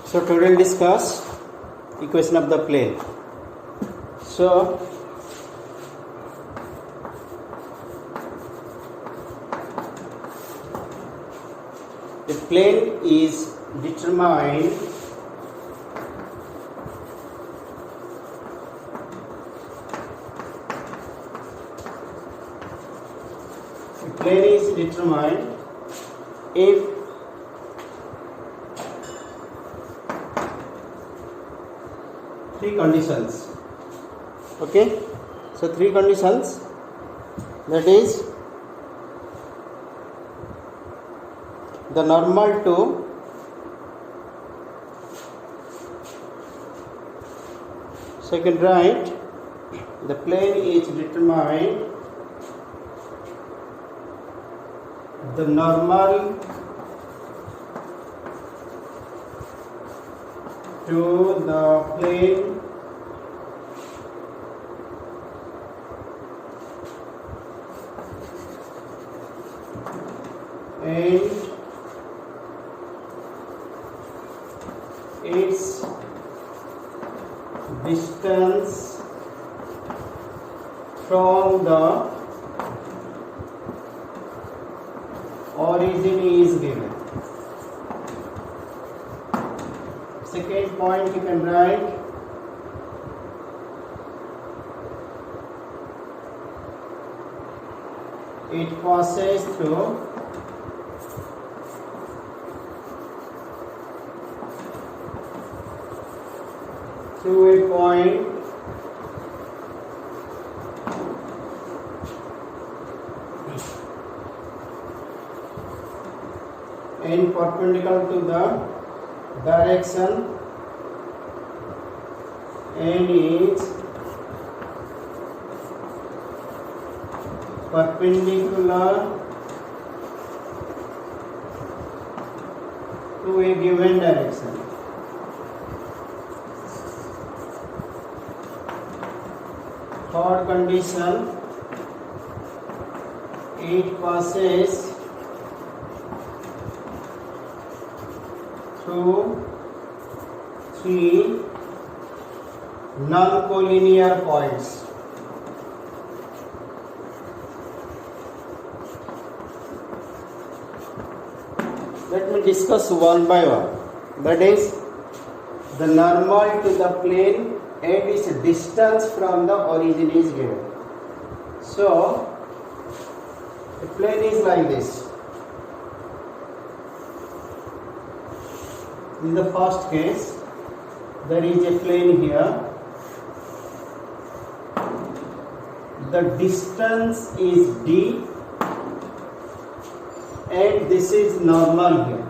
So today we'll discuss equation of the plane. So the plane is determined if three conditions. Okay, so three conditions, that is the normal to second right, the plane is determined, the normal to the plane and its distance from the origin is given. Second point you can write it passes through a point and perpendicular to the direction and is perpendicular to a given direction. Third condition, it passes through three non-collinear points. Let me discuss one by one. That is the normal to the plane and its distance from the origin is given. So the plane is like this. In the first case, there is a plane here. The distance is d and this is normal here.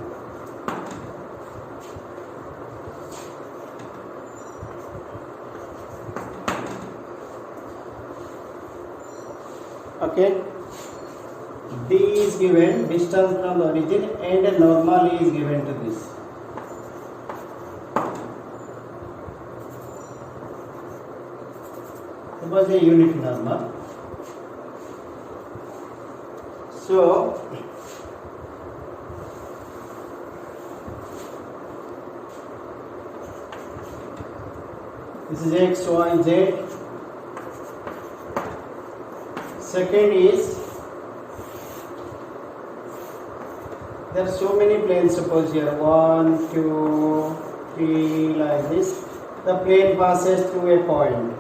Okay, d is given, distance from the origin, and a normal is given to this. Suppose a unit normal. So this is x, y, z. Second is there are so many planes. Suppose here 1, 2, 3 like this. The plane passes through a point,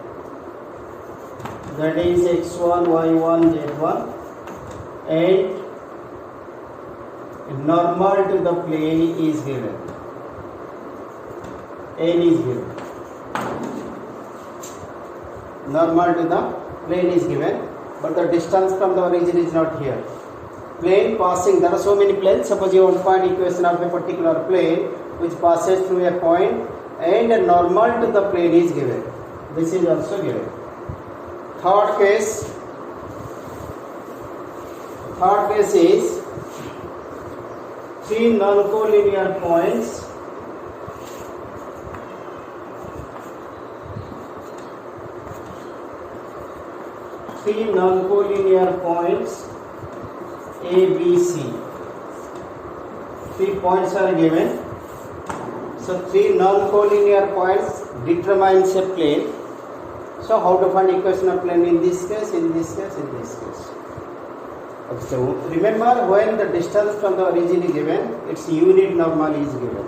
that is x1, y1, z1, and normal to the plane is given. N is given. Normal to the plane is given, but the distance from the origin is not here. Plane passing, there are so many planes. Suppose you want to find equation of a particular plane which passes through a point and a normal to the plane is given. This is also given. Third case is three non-collinear points A, B, C. 3 points are given. So 3 non-collinear points determines a plane. So how to find equation of plane in this case, in this case, in this case. Okay, so remember, when the distance from the origin is given, its unit normal is given.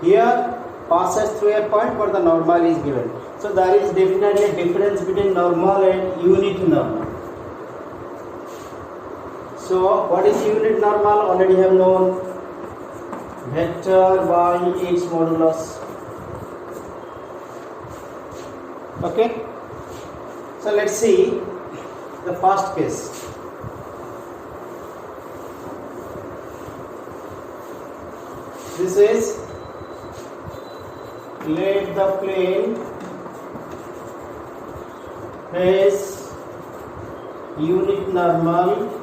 Here passes through a point, but the normal is given. So there is definitely a difference between normal and unit normal. So what is unit normal? Already have known, vector by its modulus. Okay. So let's see the first case. This is, let the plane has unit normal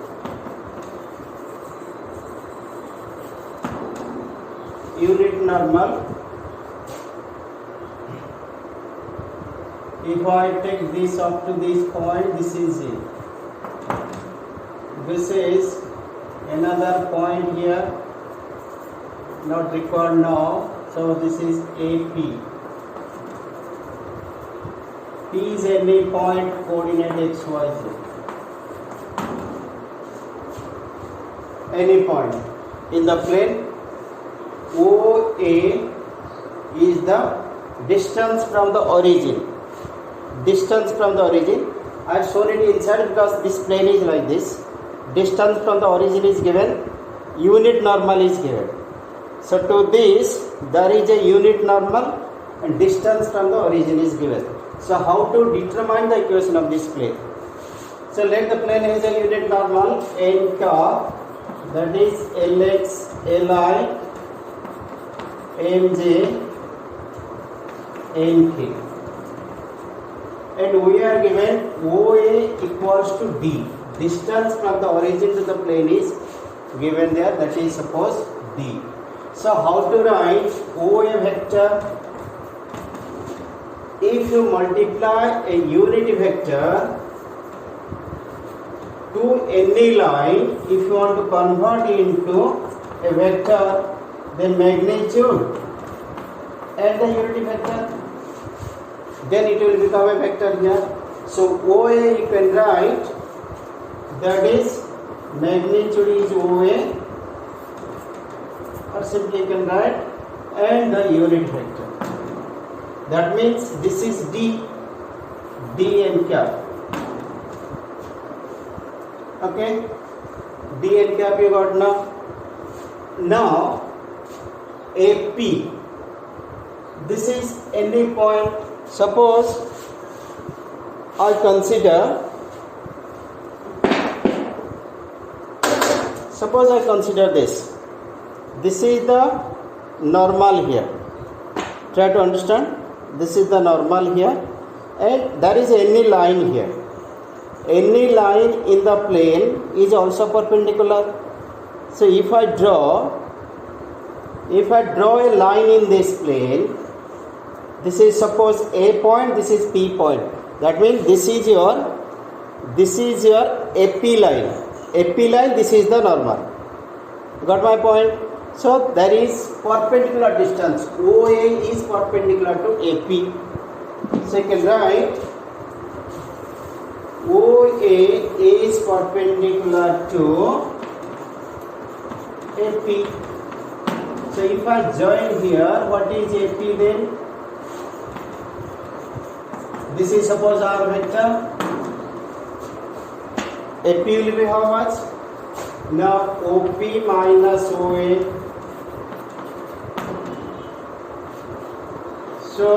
if I take this up to this point, this is it. This is another point here, not required now. So this is AP. P is any point coordinate XYZ. Any point in the plane. OA is the distance from the origin. Distance from the origin. I have shown it inside because this plane is like this. Distance from the origin is given. Unit normal is given. So to this, there is a unit normal and distance from the origin is given. So how to determine the equation of this plane? So let the plane has a unit normal n cap, that is Lx, Li, Mj, Nk. And we are given OA equals to D. Distance from the origin to the plane is given there, that is suppose D. So how to write OA vector? If you multiply a unit vector to any line, if you want to convert into a vector, then magnitude and the unit vector, then it will become a vector here. So OA you can write, that is magnitude is OA, or simply you can write and the unit vector. That means this is D n cap. Okay, D n cap you got now. Now AP, this is any point. Suppose I consider this. This is the normal here. Try to understand. This is the normal here, and there is any line here. Any line in the plane is also perpendicular. So if I draw a line in this plane, this is suppose A point, this is P point. That means this is your AP line. AP line, this is the normal. Got my point? So there is perpendicular distance. OA is perpendicular to AP. So you can write OA is perpendicular to AP. So if I join here, what is AP then? This is suppose our vector. AP will be how much? Now OP minus OA. So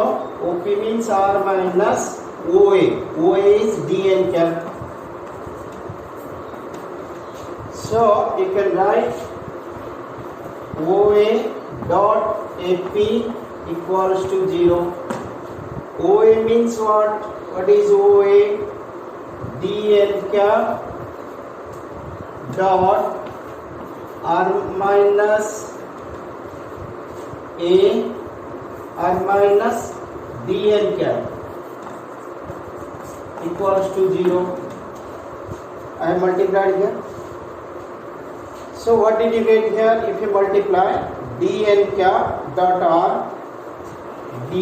OP means R minus OA. OA is dn cap. So you can write OA dot AP equals to 0. OA means what? What is OA? dn cap dot R minus A R minus dn cap equals to 0. I have multiplied here. So what did you get here? If you multiply d n cap dot r d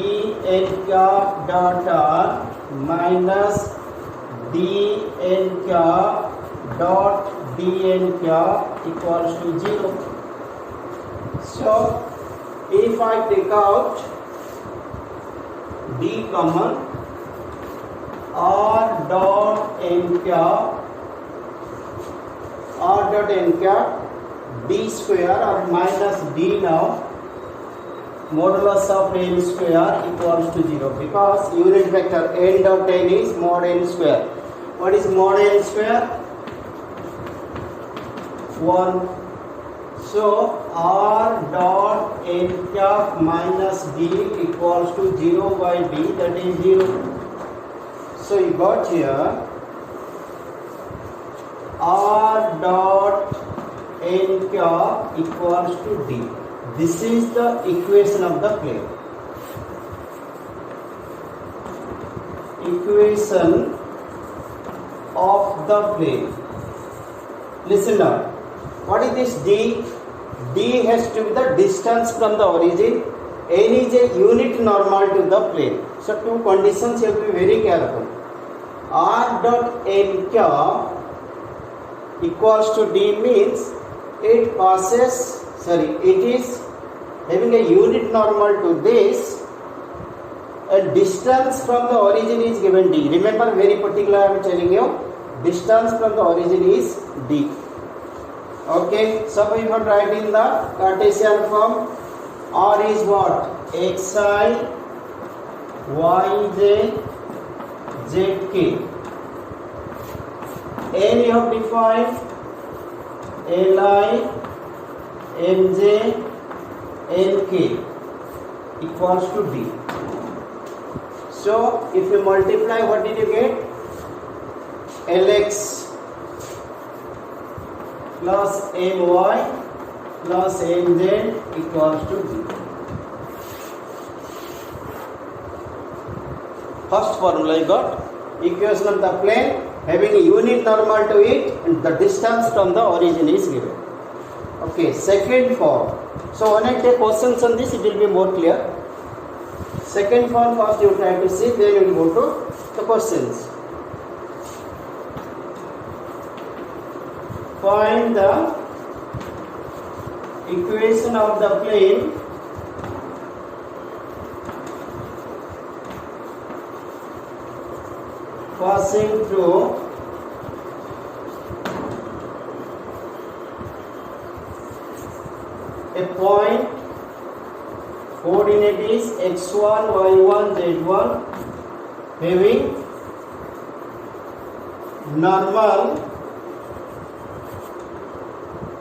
n cap dot r minus d n cap dot d n cap equals to 0. So if I take out d common, r dot n cap d square or minus d now modulus of n square equals to 0, because unit vector n dot n is mod n square. What is mod n square? 1. So r dot n cap minus d equals to 0 by d, that is 0. So you got here r dot n cap equals to d. This is the equation of the plane. Equation of the plane. Listen now. What is this d? D has to be the distance from the origin. N is a unit normal to the plane. So two conditions you have to be very careful. R dot n cap equals to d means it is having a unit normal to this, a distance from the origin is given d. Remember, very particular I am telling you, distance from the origin is d. Okay, so we have write in the Cartesian form. R is what? xi, yj, zk. N you have defined li, mj, nk equals to d. So if you multiply, what did you get? Lx plus my plus mz equals to d. First formula you got, equation of the plane having a unit normal to it and the distance from the origin is given. Okay, second form. So when I take questions on this, it will be more clear. Second form, first you try to see, then you will go to the questions. Find the equation of the plane passing through a point, coordinate is x1, y1, z1, having normal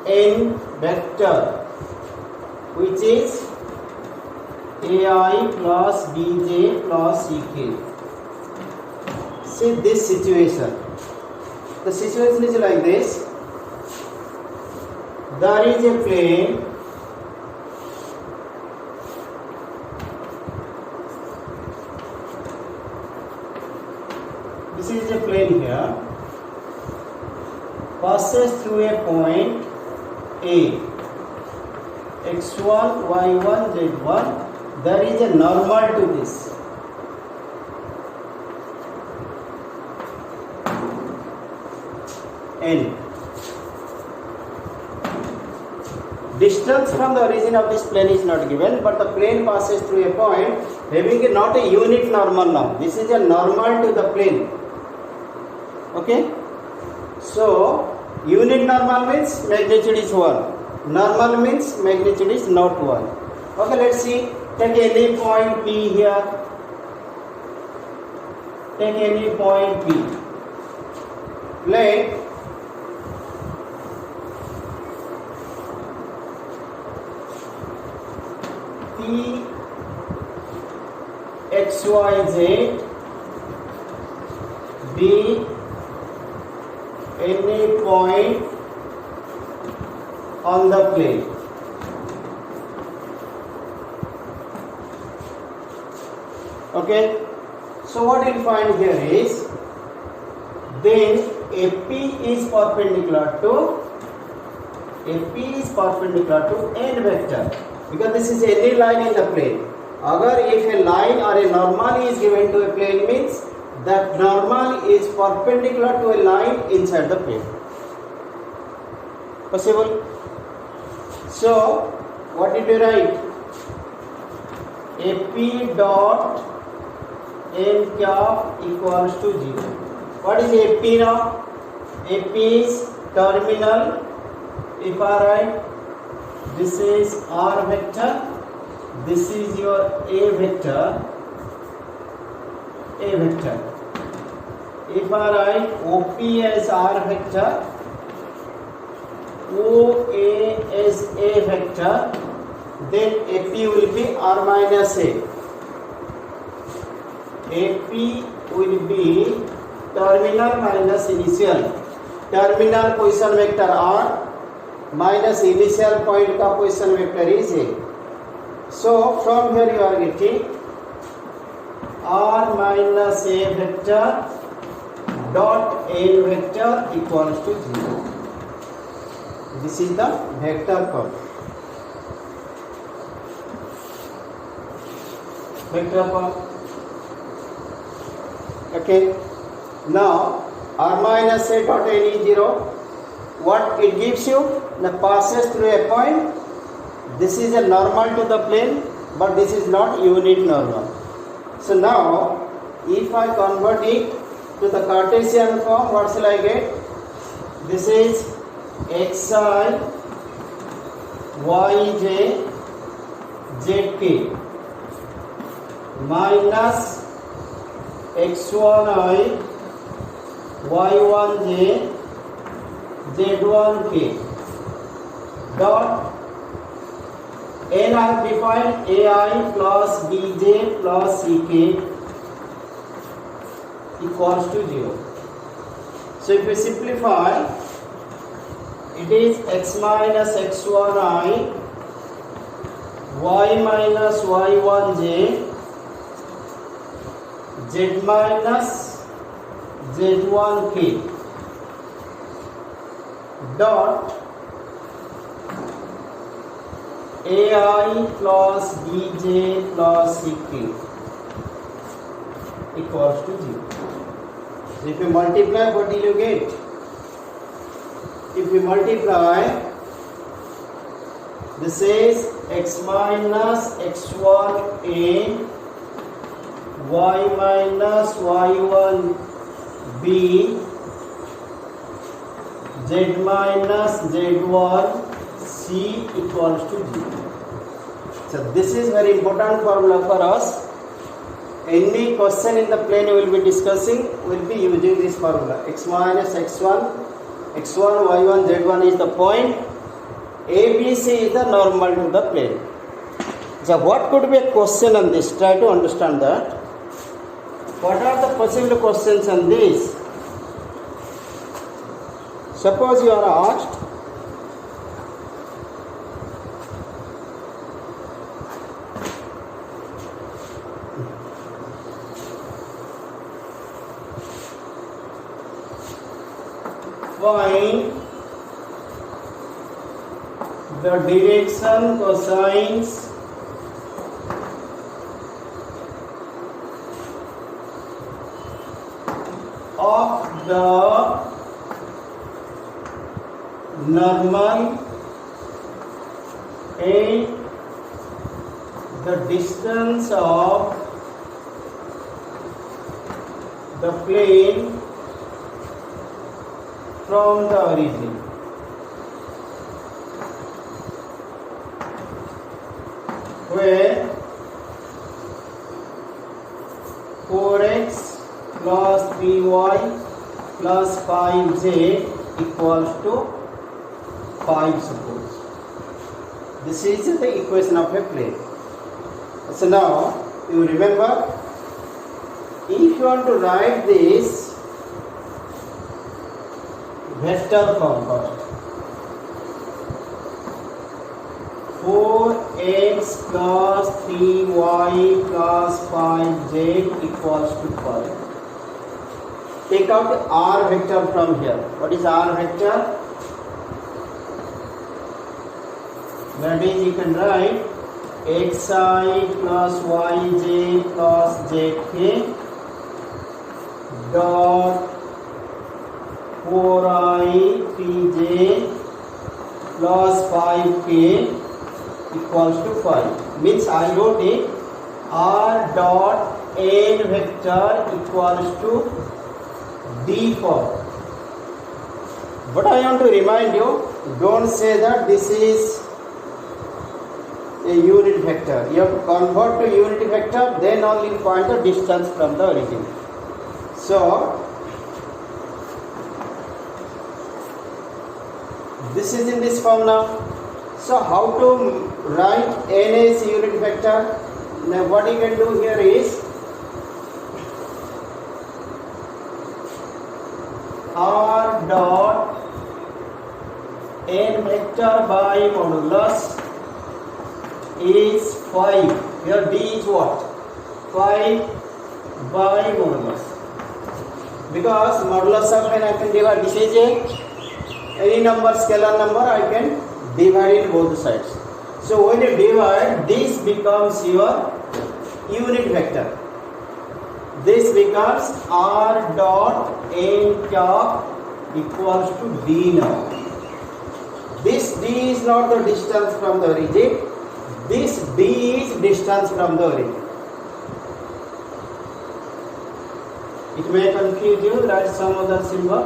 n vector, which is ai plus bj plus ck. See this situation. The situation is like this. There is a plane this is a plane here, passes through a point A, x1, y1, z1. There is a normal to this. N. Distance from the origin of this plane is not given, but the plane passes through a point having not a unit normal now. This is a normal to the plane. Okay? So, unit normal means magnitude is 1. Normal means magnitude is not 1. Okay, let's see. Take any point P here. Take any point P. Plane P XYZ be any point on the plane. Okay, so what you'll find here is then AP is perpendicular to n vector. because this is any line in the plane. Agar if a line or a normal is given to a plane, means that normal is perpendicular to a line inside the plane. Possible? So what did you write? AP dot n cap equals to 0. What is AP now? AP is terminal. If I write this is R vector, this is your A vector. If I write OP as R vector, OA as A vector, then AP will be R minus A. AP will be terminal minus initial. Terminal position vector R minus initial point का position vector is A. So from here you are getting R minus A vector dot N vector equals to 0. This is the vector form. Okay. Now R minus A dot N is 0. What it gives you? The passes through a point. This is a normal to the plane, but this is not unit normal. So now, if I convert it to the Cartesian form, what shall I get? This is xi yj zk minus x1i y1j z1k dot n I have defined ai plus bj plus ck equals to 0. So if we simplify, it is x minus x1i y minus y1j z minus z1k dot ai plus bj plus ck equals to 0. So if you multiply, what will you get? If you multiply, this is x minus x1a y minus y1b z minus z1c equals to 0. So this is very important formula for us. Any question in the plane we will be discussing will be using this formula. X minus x1, x1, y1, z1 is the point. ABC is the normal to the plane. So what could be a question on this? Try to understand that. What are the possible questions on this? Suppose you are asked, find the direction cosines of the normal and the distance of the plane from the origin. Where 4x plus 3y plus 5z equals to 5, suppose. This is the equation of a plane. So now you remember, if you want to write this vector form first, 4x plus 3y plus 5z equals to 5. Take out r vector from here. What is r vector? That is, you can write xi plus yj plus zk dot 4i 3j plus 5k equals to 5. Means I wrote it r dot n vector equals to d for. But I want to remind you, don't say that this is a unit vector. You have to convert to unit vector, then only find the distance from the origin. So this is in this form now. So how to write n as unit vector? Now what you can do here is r dot n vector by modulus is 5. Here d is what? 5 by modulus. Because modulus of n I can divide. This is any number, scalar number, I can divide in both sides. So when you divide, this becomes your unit vector. This becomes r dot n top equals to d now. This d is not the distance from the origin. This d is distance from the origin. It may confuse you, write some other symbol.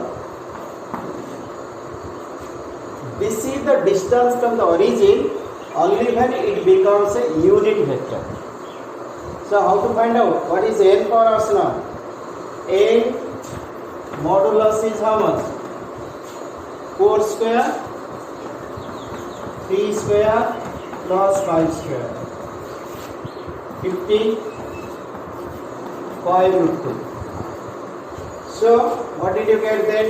This is the distance from the origin only when it becomes a unit vector. So how to find out? What is n for us now? N modulus is how much? 4 square, 3 square plus 5 square. 50, 5 root 2. So what did you get then?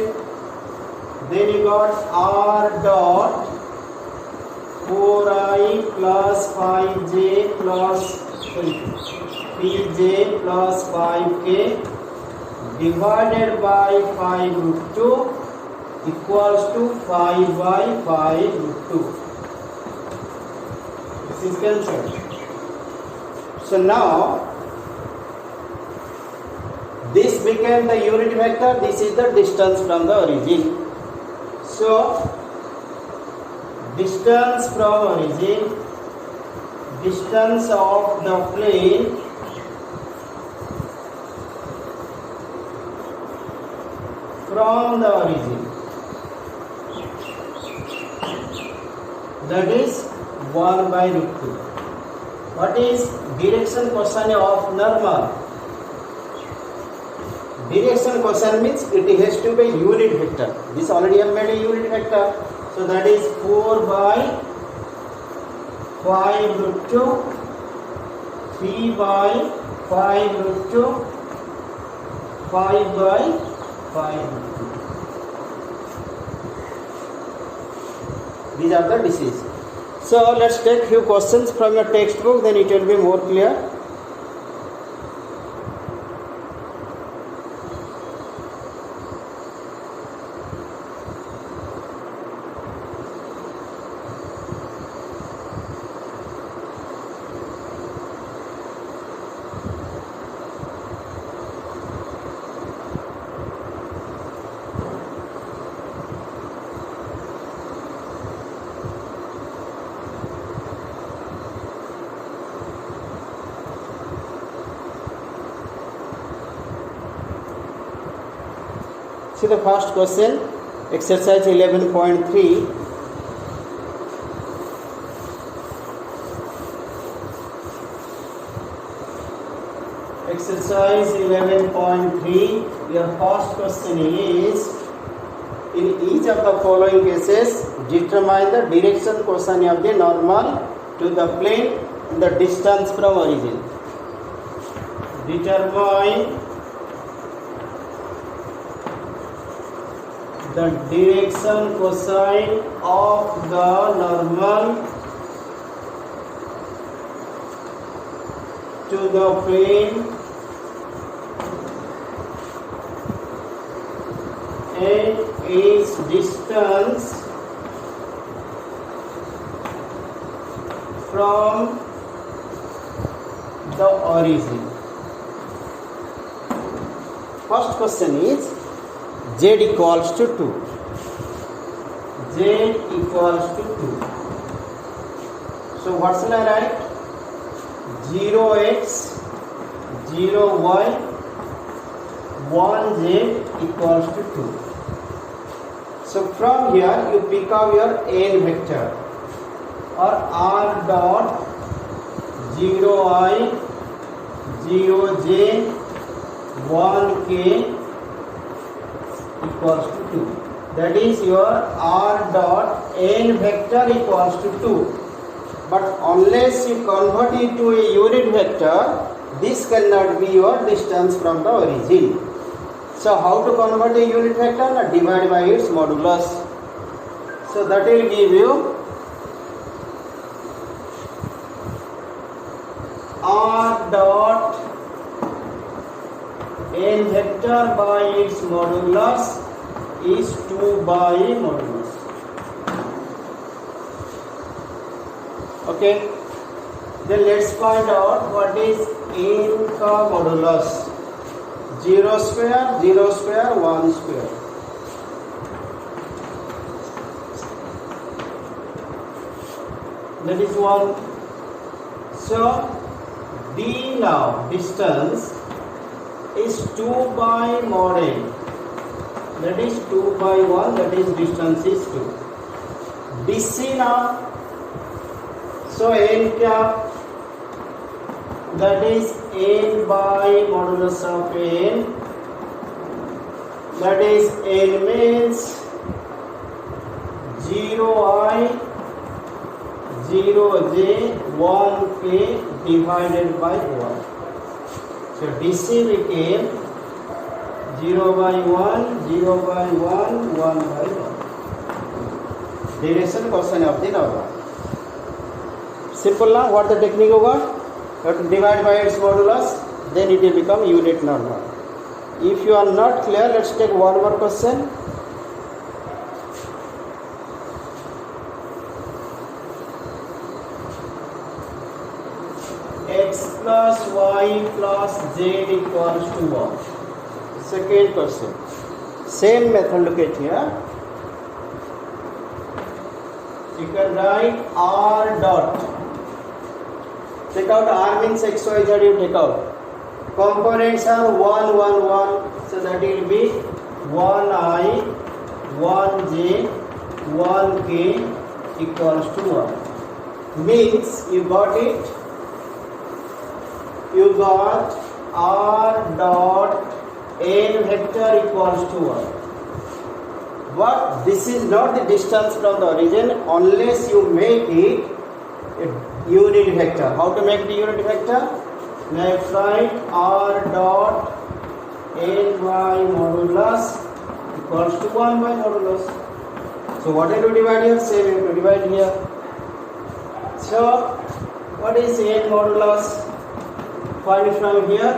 Then you got r dot 4i plus 5j plus 3j plus 5k divided by 5 root 2 equals to 5 by 5 root 2. This is cancelled. So now this became the unit vector. This is the distance from the origin. So distance from origin, distance of the plane from the origin, that is 1 by root 2. What is direction cosine of normal? Direction cosine means it has to be unit vector. This already I have made a unit vector. So that is 4 by 5 root 2, 3 by 5 root 2, 5 by 5 root 2. These are the diseases. So let's take few questions from your textbook, then it will be more clear. See the first question, exercise 11.3. Exercise 11.3, your first question is, in each of the following cases, determine the direction cosine of the normal to the plane and the distance from origin. Determine the direction cosine of the normal to the plane and its distance from the origin. First question is z equals to 2. Z equals to 2. So what shall I write? 0x 0y 1z equals to 2. So from here you pick up your n vector or r dot 0i 0j 1k equals to 2. That is your r dot n vector equals to 2. But unless you convert it to a unit vector, this cannot be your distance from the origin. So how to convert a unit vector? Divide by its modulus. So that will give you r dot n vector by its modulus is 2 by modulus. Okay, then let's find out what is n ka modulus. 0 square, 0 square, 1 square. That is 1. So d now distance is 2 by mod n. That is 2 by 1. That is distance is 2. dc now. So n cap, that is n by modulus of n, that is n means 0i 0j 1k divided by 1. So dc became 0 by 1, 0 by 1, 1 by 1. Direction question of the number. Simple now. What the technique होगा? You have to divide by its modulus, then it will become unit normal. If you are not clear, let's take one more question. X plus y plus z equals to 1. Second question. Same method. Look at here. You can write r dot. Take out r means x, y, z, you take out. Components are 1, 1, 1. So that will be 1i, 1j, 1k equals to 1. Means you got it. You got r dot n vector equals to 1. But this is not the distance from the origin unless you make it a unit vector. How to make the unit vector? Let's write r dot n by modulus equals to 1 by modulus. So what have to divide here? Same you have to divide here. So what is n modulus? Find from here.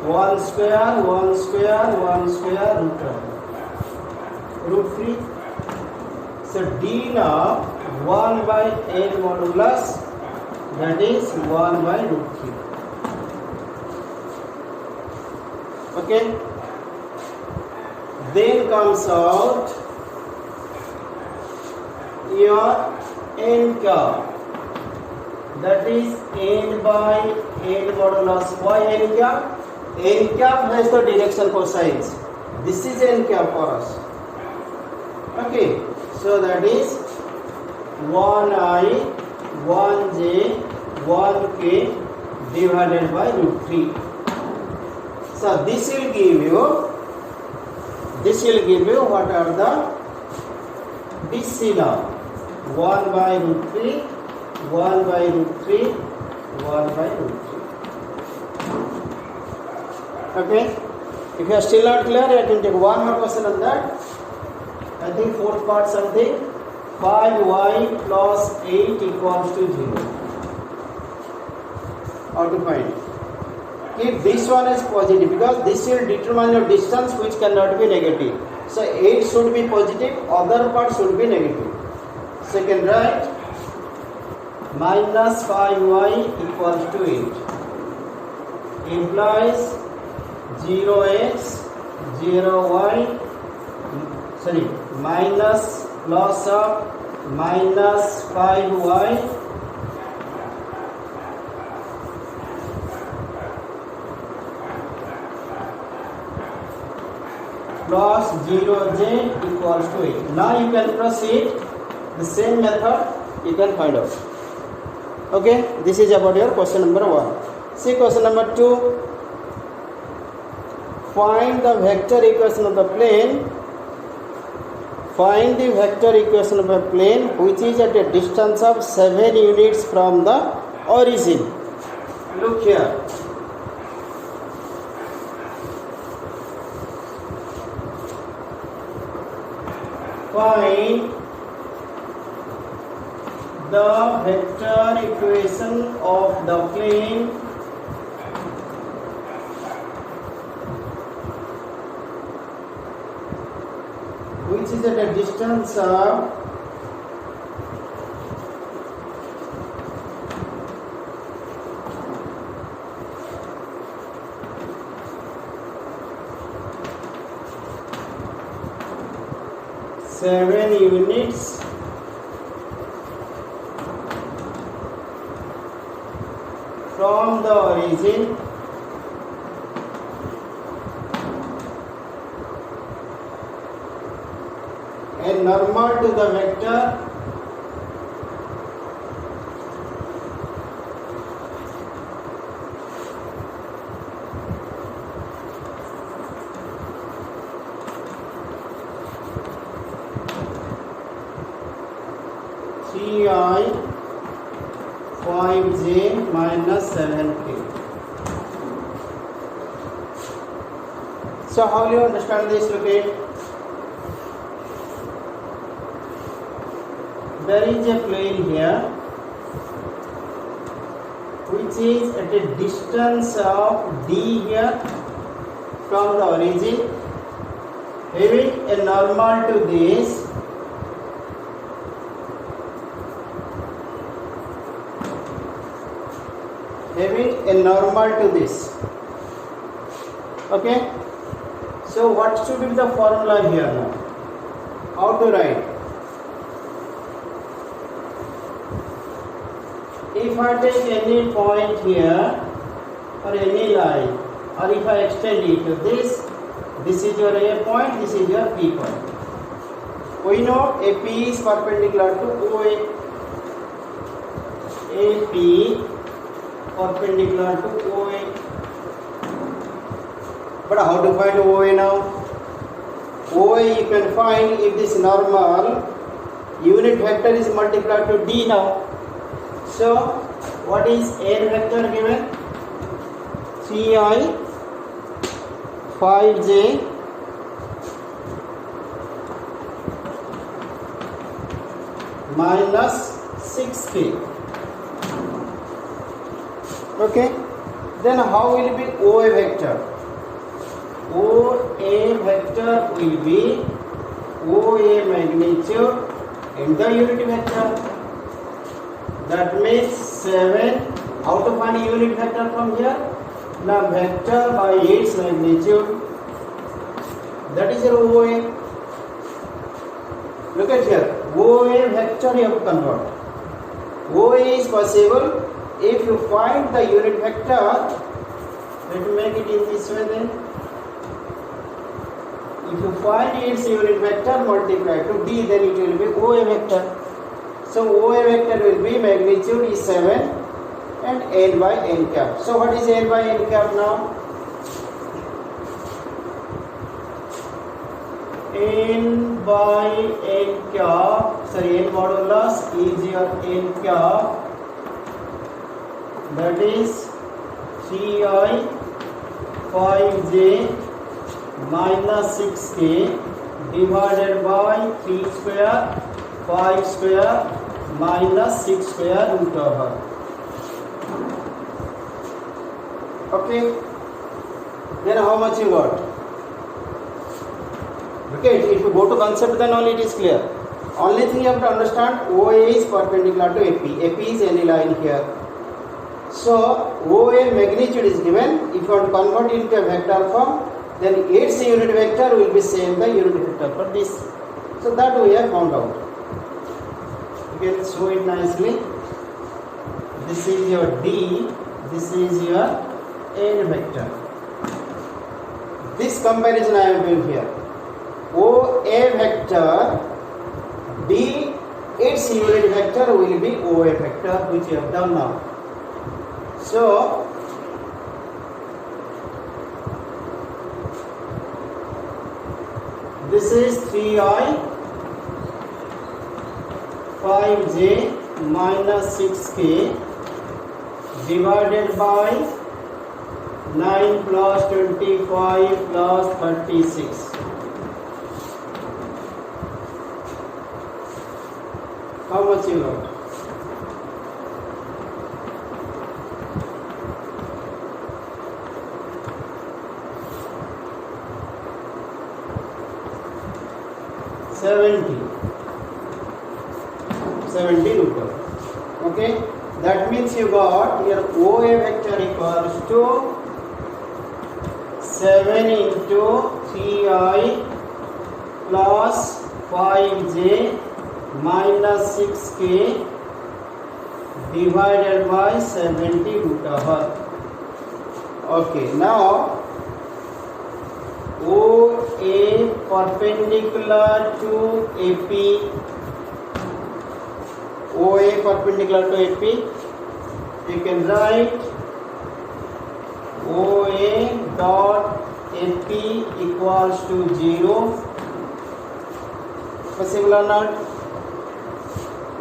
1 square, 1 square, 1 square root 3. So d now 1 by n modulus, that is 1 by root 3. Okay. Then comes out your n cap, that is n by n modulus. Why n cap? N cap has the direction cosines. This is n cap for us. Okay, so that is 1i, 1j, 1k divided by root 3. So this will give you what are the dc now. 1 by root 3, 1 by root 3, 1 by root 3. Okay, if you are still not clear, I can take one more question on that. I think fourth part something. 5y plus 8 equals to 0. How to find? If this one is positive, because this will determine your distance which cannot be negative. So 8 should be positive, other part should be negative. So you can write minus 5y equals to 8. implies 0x 0y, sorry, minus loss of minus 5y plus 0j equals to 8. Now you can proceed the same method, you can find out. Okay, this is about your question number 1. See question number 2. Find the vector equation of the plane. Find the vector equation of a plane which is at a distance of 7 units from the origin. Look here. Find the vector equation of the plane which is at a distance of 7 units from the origin and normal to the vector I 5j minus 7k. So how do you understand this? Look at, there is a plane here which is at a distance of d here from the origin, having a normal to this, having a normal to this. Okay, so what should be the formula here now? How to write? If I take any point here or any line, or if I extend it to this is your A point, this is your P point. We know AP is perpendicular to OA. AP perpendicular to OA. But how to find OA now? OA you can find if this normal unit vector is multiplied to D now. So what is N vector given? 3I 5j minus 6k. Okay, then how will be OA vector? OA vector will be OA magnitude in the unit vector. That means 7. How to find unit vector from here? Now vector by its magnitude. That is your OA. Look at here. OA vector you have to convert. OA is possible if you find the unit vector. Let me make it in this way then. If you find its unit vector multiplied to D, then it will be OA vector. So OA vector will be magnitude is 7 and N by N cap. So what is N by N cap now? N by N cap, sorry, N modulus is your N cap, that is 3I 5j minus 6k divided by 3 square 5 square minus 6 square root over. Okay, then how much you got? Okay, if you go to concept, then only it is clear. Only thing you have to understand, OA is perpendicular to AP. AP is any line here. So OA magnitude is given. If you want to convert it into a vector form, then its unit vector will be same the unit vector for this. So that we have found out. You can show it nicely. This is your D, this is your A vector. This comparison I am doing here. OA vector, D, its unit vector will be OA vector, which you have done now. So this is 3I 5j minus 6k divided by 9 plus 25 plus 36. How much you got? Seventy root over. Okay, that means you got here OA vector equals to 7 into 3I plus 5j minus 6k divided by 70 root over. Okay, now OA perpendicular to AP, OA perpendicular to AP, you can write OA dot AP equals to 0. Possible or not?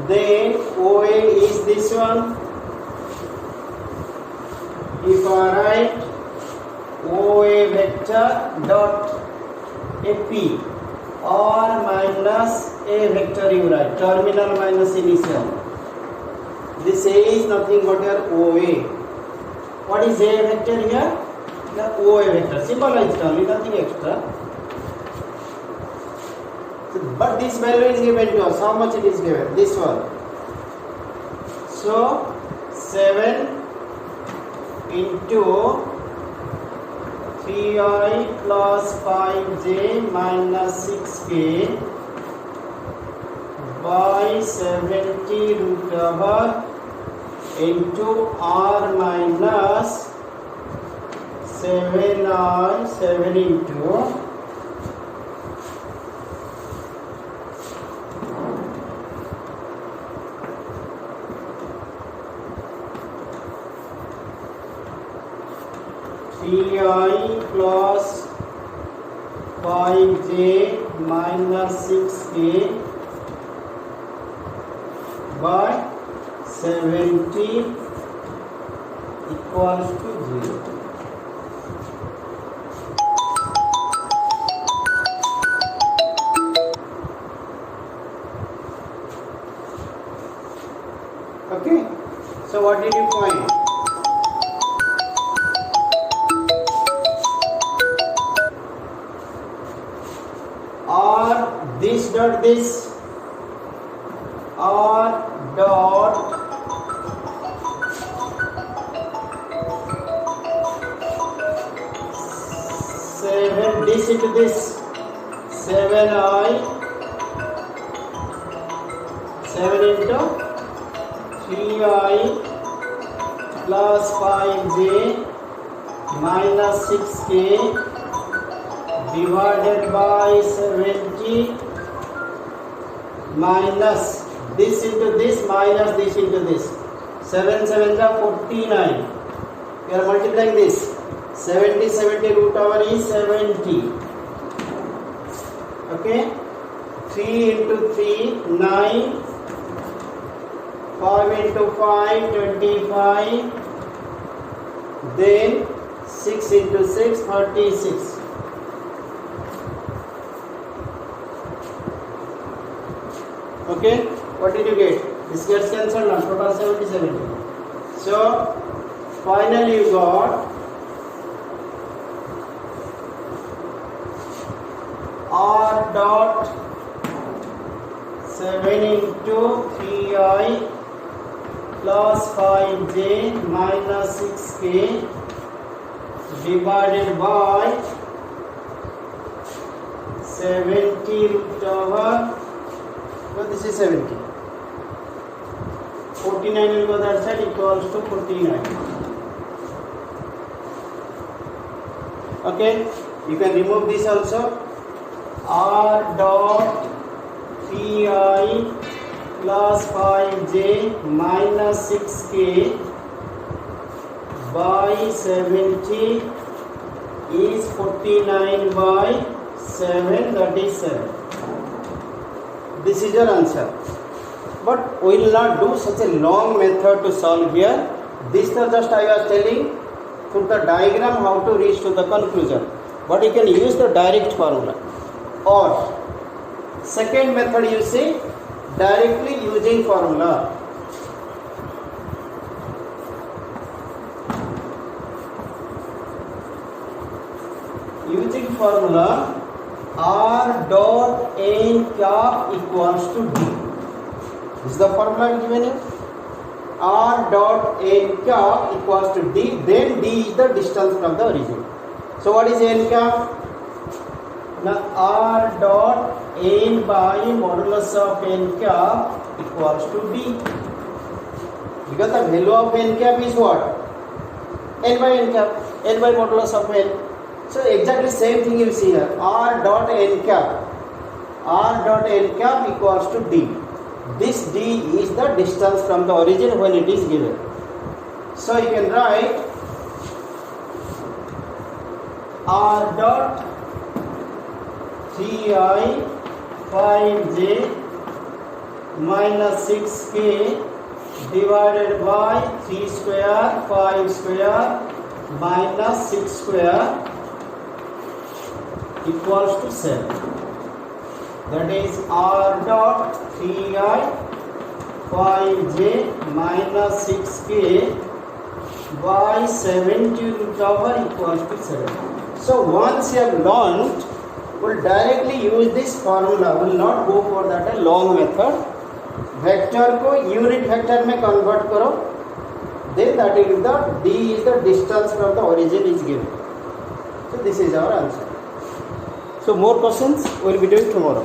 Then OA is this one. If I write OA vector dot AP or minus A vector, you write terminal minus initial. This A is nothing but your OA. What is A vector here? The OA vector. Symbolized only, nothing extra. So, but this value is given to us. How much it is given? This one. So 7 into 3I plus 5j minus 6k by 70 root over into R minus 7I 7 into 3I plus 5j minus 6k by 70 equals to 0. Okay, so what did you find? Or this dot this, or dot this into this, 7I 7 into 3I plus 5j minus 6k divided by 70 minus this into this minus this into this. 7 7 are 49. We are multiplying this. 70 root over is 70. Okay, 3 into 3 9, 5 into 5 25, then 6 into 6 36. Okay, what did you get? This gets cancelled on total 70. So finally you got R dot 7 into 3I plus 5j minus 6k divided by 70 root over, well, this is 70. 49 will go that side, equals to 49. Okay, you can remove this also. R dot pi plus 5j minus 6k by 70 is 49 by 7, that is 7. This is your answer. But we will not do such a long method to solve here. This is just I was telling through the diagram how to reach to the conclusion. But you can use the direct formula. Or second method you see, directly using formula. Using formula, R dot n cap equals to D. This is the formula given you. R dot n cap equals to D, then D is the distance from the origin. So what is n cap? Now R dot n by modulus of n cap equals to D. Because the value of n cap is what? N by n cap, n by modulus of n. So exactly same thing you see here. R dot n cap equals to D. This D is the distance from the origin when it is given. So you can write R dot 3i 5j minus 6k divided by 3 square 5 square minus 6 square equals to 7. That is R dot 3i 5j minus 6k by 70 root over equals to 7. So once you have learned, we'll directly use this formula. Will not go for that a long method. Vector को unit vector में convert करो. Then that is the D is the distance from the origin is given. So this is our answer. So more questions we will be doing tomorrow.